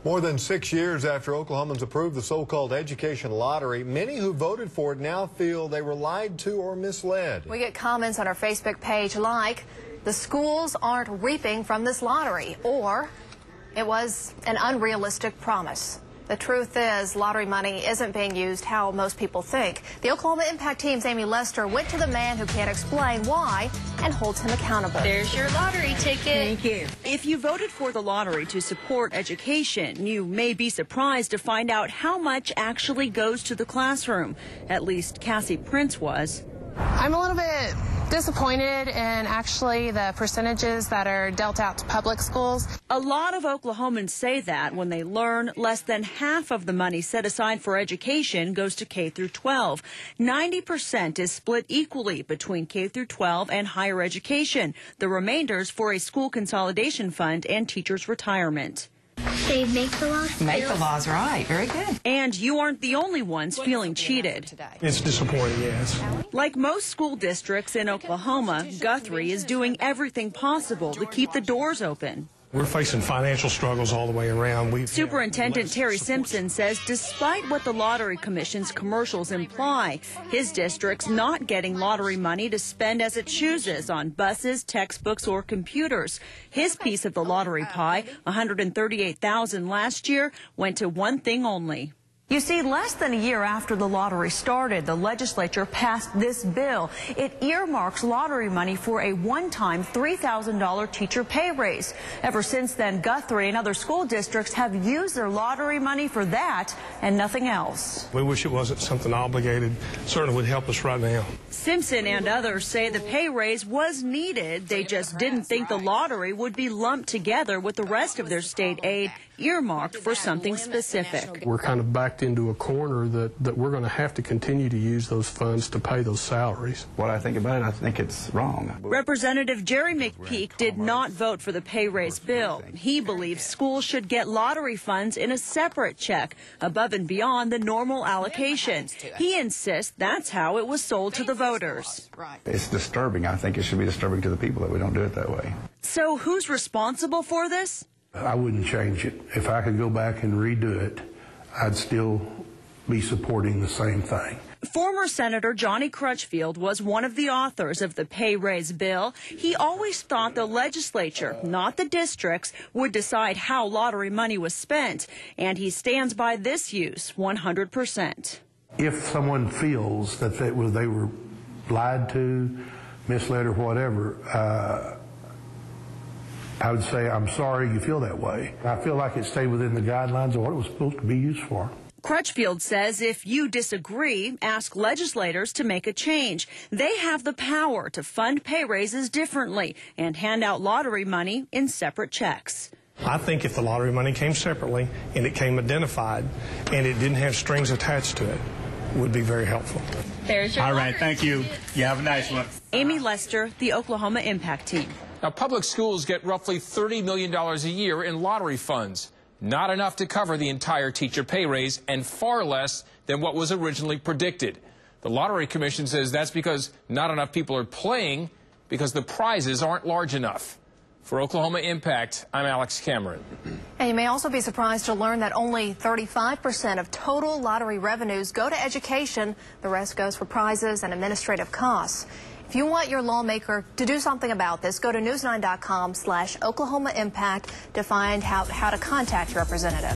More than 6 years after Oklahomans approved the so-called education lottery, many who voted for it now feel they were lied to or misled. We get comments on our Facebook page like, the schools aren't reaping from this lottery, or it was an unrealistic promise. The truth is, lottery money isn't being used how most people think. The Oklahoma Impact Team's Amy Lester went to the man who can't explain why and holds him accountable. There's your lottery ticket. Thank you. If you voted for the lottery to support education, you may be surprised to find out how much actually goes to the classroom. At least Cassie Prince was. I'm a little bit disappointed in actually the percentages that are dealt out to public schools. A lot of Oklahomans say that when they learn less than half of the money set aside for education goes to K through 12. 90% is split equally between K through 12 and higher education. The remainder's for a school consolidation fund and teachers' retirement. They make the laws. Make the laws right. Very good. And you aren't the only ones feeling cheated. It's disappointing, yes. Like most school districts in Oklahoma, Guthrie is doing everything possible to keep the doors open. We're facing financial struggles all the way around. Superintendent Terry Simpson says despite what the Lottery Commission's commercials imply, his district's not getting lottery money to spend as it chooses on buses, textbooks, or computers. His piece of the lottery pie, $138,000 last year, went to one thing only. You see, less than a year after the lottery started, the legislature passed this bill. It earmarks lottery money for a one-time $3,000 teacher pay raise. Ever since then, Guthrie and other school districts have used their lottery money for that and nothing else. We wish it wasn't something obligated. Certainly would help us right now. Simpson and others say the pay raise was needed. They just didn't think the lottery would be lumped together with the rest of their state aid earmarked for something specific. We're kind of backed into a corner that we're going to have to continue to use those funds to pay those salaries. What I think about it, I think it's wrong. Representative Jerry McPeak did not vote for the pay raise bill. He believes schools should get lottery funds in a separate check above and beyond the normal allocation. He insists that's how it was sold to the voters. It's disturbing. I think it should be disturbing to the people that we don't do it that way. So who's responsible for this? I wouldn't change it. If I could go back and redo it, I'd still be supporting the same thing. Former Senator Johnny Crutchfield was one of the authors of the pay raise bill. He always thought the legislature, not the districts, would decide how lottery money was spent, and he stands by this use 100%. If someone feels that they were lied to, misled, or whatever, I would say, I'm sorry you feel that way. I feel like it stayed within the guidelines of what it was supposed to be used for. Crutchfield says if you disagree, ask legislators to make a change. They have the power to fund pay raises differently and hand out lottery money in separate checks. I think if the lottery money came separately and it came identified and it didn't have strings attached to it, would be very helpful. There's your All right, thank you. You have a nice one. Amy Lester, the Oklahoma Impact Team. Now, public schools get roughly $30 million a year in lottery funds. Not enough to cover the entire teacher pay raise and far less than what was originally predicted. The Lottery Commission says that's because not enough people are playing because the prizes aren't large enough. For Oklahoma Impact, I'm Alex Cameron. And you may also be surprised to learn that only 35% of total lottery revenues go to education. The rest goes for prizes and administrative costs. If you want your lawmaker to do something about this, go to news9.com/Oklahoma Impact to find how to contact your representative.